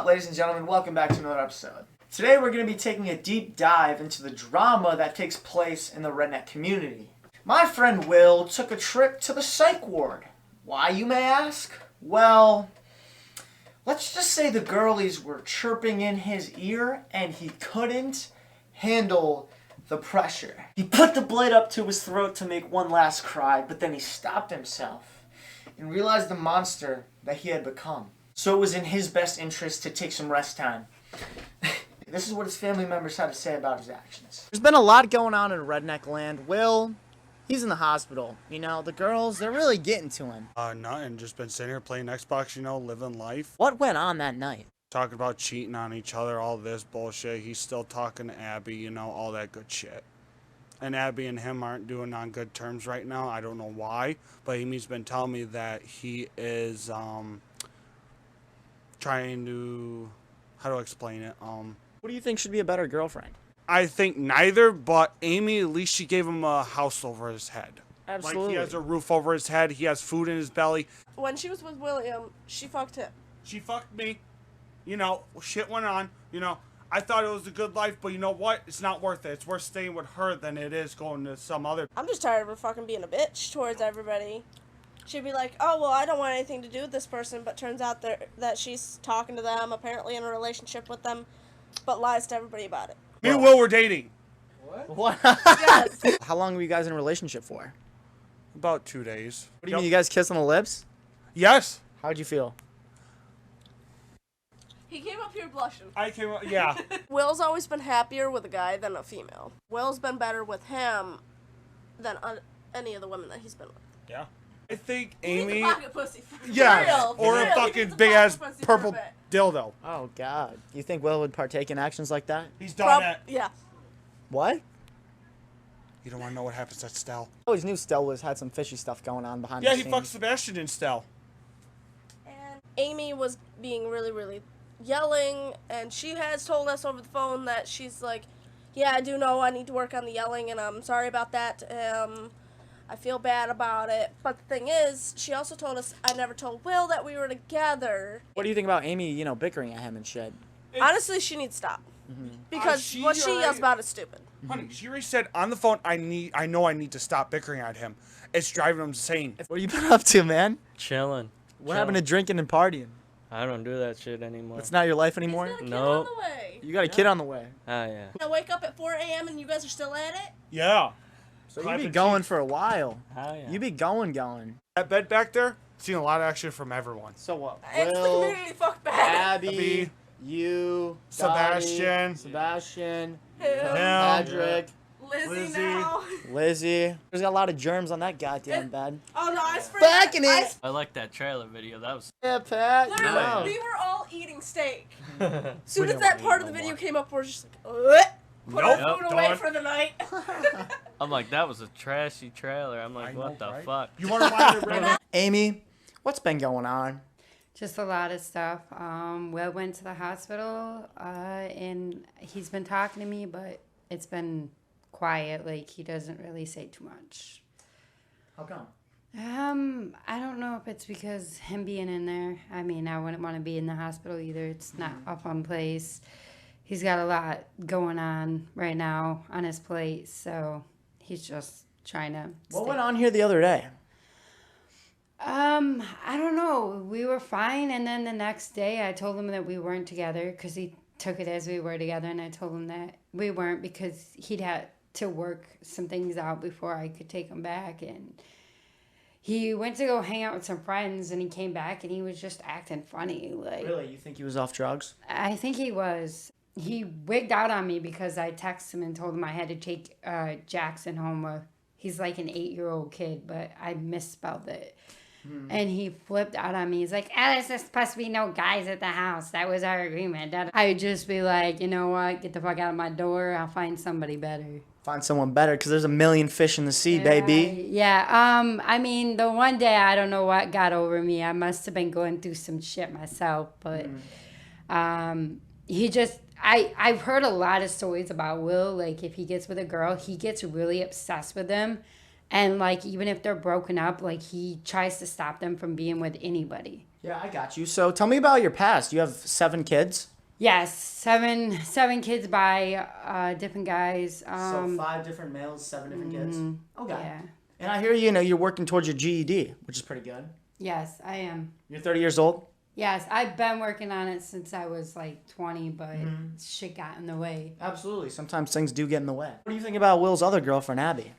up, ladies and gentlemen? Welcome back to another episode. Today we're going to be taking a deep dive into the drama that takes place in the redneck community. My friend Will took a trip to the psych ward. Why, you may ask? Well, let's just say the girlies were chirping in his ear and he couldn't handle the pressure. He put the blade up to his throat to make one last cry, but then he stopped himself and realized the monster that he had become. So it was in his best interest to take some rest time. This is what his family members had to say about his actions. There's been a lot going on in redneck land. Will, he's in the hospital. You know, the girls, they're really getting to him. Nothing. Just been sitting here playing Xbox, living life. What went on that night? Talking about cheating on each other, all this bullshit. He's still talking to Abby, all that good shit. And Abby and him aren't doing on good terms right now. I don't know why, but Amy's been telling me that he is trying to, how do I explain it? What do you think should be a better girlfriend? I think neither, but Amy, at least she gave him a house over his head. Absolutely. Like, he has a roof over his head. He has food in his belly. When she was with William, she fucked him. She fucked me. Shit went on. I thought it was a good life, but you know what? It's not worth it. It's worth staying with her than it is going to some other. I'm just tired of her fucking being a bitch towards everybody. She'd be like, oh, well, I don't want anything to do with this person, but turns out that she's talking to them, apparently in a relationship with them, but lies to everybody about it. Me and Will were dating. What? Yes. How long were you guys in a relationship for? About 2 days. What do you mean, you guys kissed on the lips? Yes. How'd you feel? He came up here blushing. I came up, yeah. Will's always been happier with a guy than a female. Will's been better with him than any of the women that he's been with. Yeah. I think He Amy. needs a pocket pussy. Yeah. Or a fucking big ass purple dildo. Oh, God. You think Will would partake in actions like that? He's done it. Yeah. What? You don't want to know what happens at Stell. I always knew Stell had some fishy stuff going on behind Yeah, the he scenes. fucked Sebastian in Stell. And Amy was being really, really yelling, and she has told us over the phone that she's like, yeah, I do know I need to work on the yelling, and I'm sorry about that. I feel bad about it. But the thing is, she also told us I never told Will that we were together. What do you think about Amy, bickering at him and shit? Honestly, she needs to stop. Mm-hmm. Because what she yells about is stupid. Honey, she already said on the phone, I know I need to stop bickering at him. It's driving him insane. What have you been up to, man? Chilling. What happened to drinking and partying? I don't do that shit anymore. It's not your life anymore? He's got a kid No. on the way. You got a kid on the way. Ah, yeah. I wake up at 4 a.m. and you guys are still at it? Yeah. So you be going for a while. Ah, yeah. You be going. That bed back there, seen a lot of action from everyone. So what? It's the community fuck back. Abby, you, Sebastian. Dotty, Sebastian, Him. Patrick, Lizzie now. Lizzie. There's got a lot of germs on that goddamn bed. Oh no, I sprayed. Back in it. I like that trailer video. That was. Yeah, Pat. Literally, No. we were all eating steak. As We soon as didn't that wanna part eat of the no video more. came up, we're just like, put Nope. our food away Don't. for the night. I'm like, that was a trashy trailer. I'm like, I what know, the right? fuck? You want to watch it right Amy, what's been going on? Just a lot of stuff. Will went to the hospital, and he's been talking to me, but it's been quiet. Like, he doesn't really say too much. How come? I don't know if it's because him being in there. I mean, I wouldn't want to be in the hospital either. It's not a fun place. He's got a lot going on right now on his plate, so he's just trying to What went on here the other day? I don't know. We were fine, and then the next day I told him that we weren't together because he took it as we were together, and I told him that we weren't because he'd had to work some things out before I could take him back, and he went to go hang out with some friends, and he came back, and he was just acting funny. Like, Really? You think he was off drugs? I think he was. He wigged out on me because I texted him and told him I had to take Jackson home with. He's like an 8-year-old kid, but I misspelled it. And he flipped out on me. He's like, Alice, there's supposed to be no guys at the house. That was our agreement. I'd just be like, you know what? Get the fuck out of my door. I'll find somebody better. Find someone better, because there's a million fish in the sea, baby. Yeah. I mean, the one day, I don't know what got over me. I must have been going through some shit myself. But he just... I've heard a lot of stories about Will. Like, if he gets with a girl, he gets really obsessed with them. And, like, even if they're broken up, like, he tries to stop them from being with anybody. Yeah, I got you. So tell me about your past. You have 7 kids? Yes, seven kids by different guys. So 5 different males, 7 different kids? Okay. Yeah. And I hear you're working towards your GED, which is pretty good. Yes, I am. You're 30 years old? Yes, I've been working on it since I was like 20, but shit got in the way. Absolutely. Sometimes things do get in the way. What do you think about Will's other girlfriend, Abby?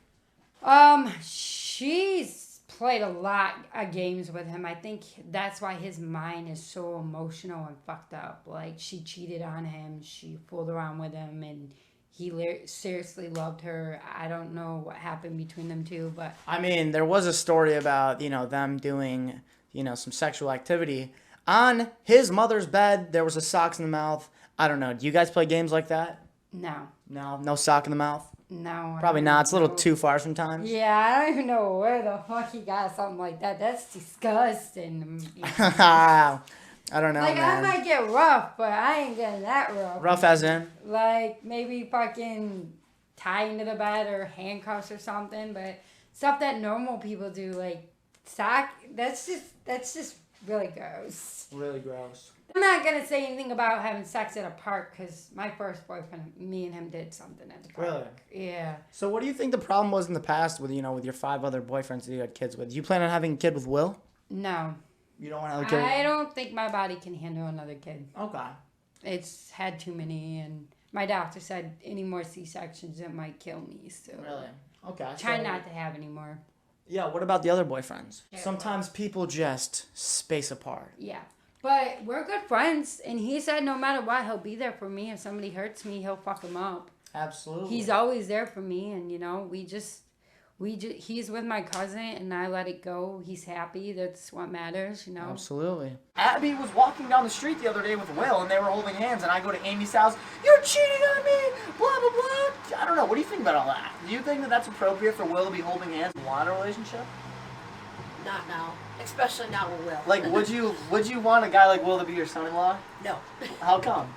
She's played a lot of games with him. I think that's why his mind is so emotional and fucked up. Like, she cheated on him, she fooled around with him, and he seriously loved her. I don't know what happened between them two, but... I mean, there was a story about, them doing, some sexual activity. On his mother's bed, there was a socks in the mouth. I don't know. Do you guys play games like that? No. No sock in the mouth? No. Probably not. It's a little too far sometimes. Yeah, I don't even know where the fuck he got something like that. That's disgusting. I don't know, like, man. I might get rough, but I ain't getting that rough. Rough as in? Like, maybe fucking tied to the bed or handcuffs or something, but stuff that normal people do, like sock, that's just really gross. Really gross. I'm not going to say anything about having sex at a park, because my first boyfriend, me and him did something at the park. Really? Yeah. So what do you think the problem was in the past with, with your 5 other boyfriends that you had kids with? Do you plan on having a kid with Will? No. You don't want to have a kid? I don't think my body can handle another kid. Okay. It's had too many, and my doctor said any more C-sections, it might kill me. So Really? Okay. try not to have any more. Yeah, what about the other boyfriends? Yeah. Sometimes people just space apart. Yeah. But we're good friends, and he said no matter what, he'll be there for me. If somebody hurts me, he'll fuck them up. Absolutely. He's always there for me, and, he's with my cousin, and I let it go. He's happy. That's what matters, Absolutely. Abby was walking down the street the other day with Will, and they were holding hands, and I go to Amy's house, "You're cheating on me, blah, blah, blah." I don't know. What do you think about all that? Do you think that that's appropriate for Will to be holding hands in a relationship? Not now. Especially not with Will. Like, would you want a guy like Will to be your son-in-law? No. How come?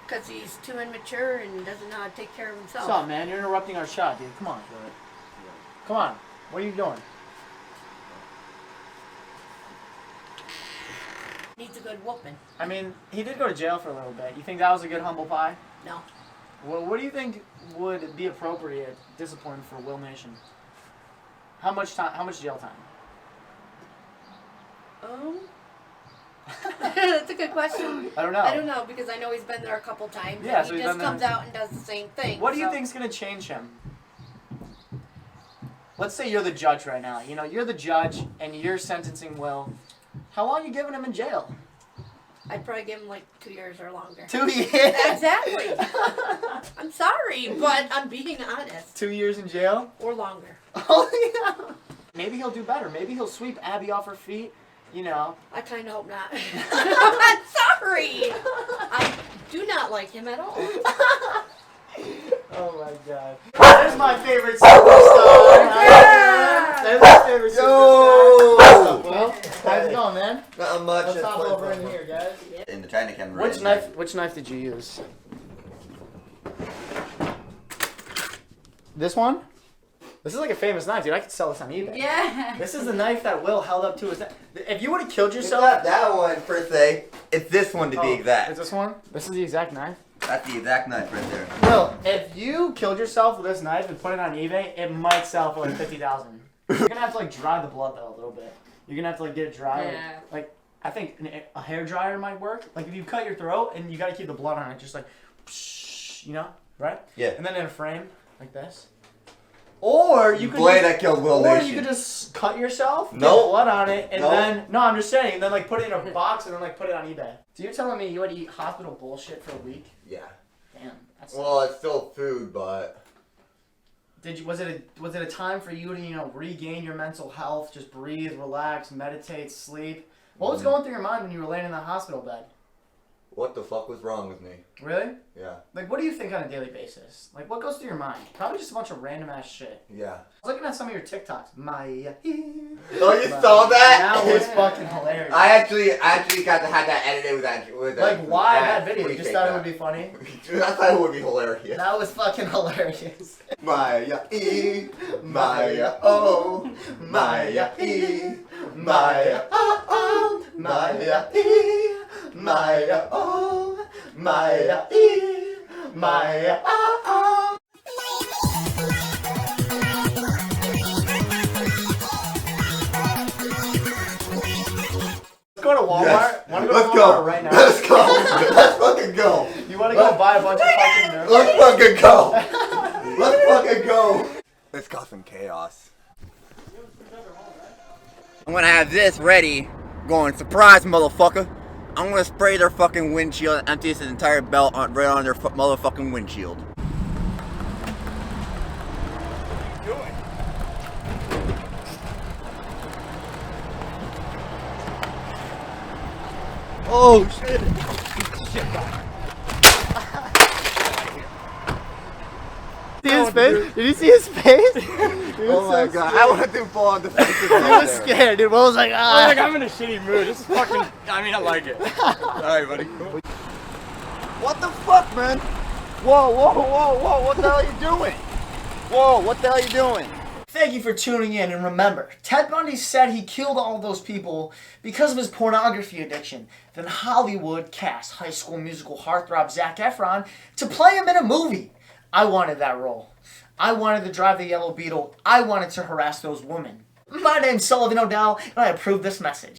Because he's too immature and doesn't know how to take care of himself. What's up, man? You're interrupting our shot, dude. Come on. Come on. What are you doing? Needs a good whooping. I mean, he did go to jail for a little bit. You think that was a good humble pie? No. Well, what do you think would be appropriate discipline for Will Nation? How much time? How much jail time? That's a good question. I don't know. I don't know, because I know he's been there a couple times. Yeah, and so he he's just been comes there. out and does the same thing. What do you so- think's gonna change him? Let's say you're the judge right now. You're the judge and you're sentencing Will. How long are you giving him in jail? I'd probably give him like 2 years or longer. 2 years. Exactly. I'm sorry, but I'm being honest. 2 years in jail? Or longer. Oh yeah. Maybe he'll do better. Maybe he'll sweep Abby off her feet. I kind of hope not. I'm sorry. I do not like him at all. Oh my god. There's my favorite superstar. Yeah. There's my favorite superstar. What's up, Will? How's it going, man? Not much. Let's hop over in here, guys. In the China camera. Which knife did you use? This one? This is like a famous knife, dude. I could sell this on eBay. Yeah. This is the knife that Will held up to his neck. If you would have killed It's yourself... not that one per se. It's this one to be Is exact. this one? This is the exact knife? That's the exact knife right there. Will, if you killed yourself with this knife and put it on eBay, it might sell for like $50,000. You're gonna have to like dry the blood though a little bit. You're gonna have to like get it dry. Yeah. Like I think a hair dryer might work. Like if you cut your throat and you gotta keep the blood on it, just like, right? Yeah. And then in a frame like this. Or you could Blade just, that killed Will or Nation. you could just cut yourself, get Nope. blood on it, and Nope. then I'm just saying, and then like put it in a box and then like put it on eBay. So you're telling me you had to eat hospital bullshit for a week? Yeah. Damn, that's. Well, it's still food, but Was it a time for you to regain your mental health, just breathe, relax, meditate, sleep? What was going through your mind when you were laying in the hospital bed? what the fuck was wrong with me? Really? Yeah. Like, what do you think on a daily basis? Like, what goes through your mind? Probably just a bunch of random ass shit. Yeah. I was looking at some of your TikToks. Maya. Oh, you saw that? That was fucking hilarious. I actually got to have that edited with like, why that video? You just thought it would be funny? Dude, I thought it would be hilarious. That was fucking hilarious. Maya E, Maya O, Maya E, Maya O, Maya E, Maya O, Maya E, Maya O. Let's go to Walmart. Yes. Wanna go Let's to go. Walmart right now? Let's go. Let's fucking go. You wanna go buy a bunch of fucking nerds? Let's fucking go. Let's fucking go. Let's cause some chaos. I'm gonna have this ready, going surprise, motherfucker. I'm gonna spray their fucking windshield and empty his entire belt right on their motherfucking windshield. Oh shit! See his face? Did you see his face? Oh my god! I want to fall on the face. He was scared, dude. Will was like, ah. Like, I'm in a shitty mood. This is fucking. I mean, I like it. Alright, buddy. What the fuck, man? Whoa, whoa, whoa, whoa! What the hell are you doing? Whoa! What the hell are you doing? Thank you for tuning in, and remember, Ted Bundy said he killed all those people because of his pornography addiction. Then Hollywood cast High School Musical heartthrob Zac Efron to play him in a movie. I wanted that role. I wanted to drive the Yellow Beetle. I wanted to harass those women. My name's Sullivan O'Dowd, and I approve this message.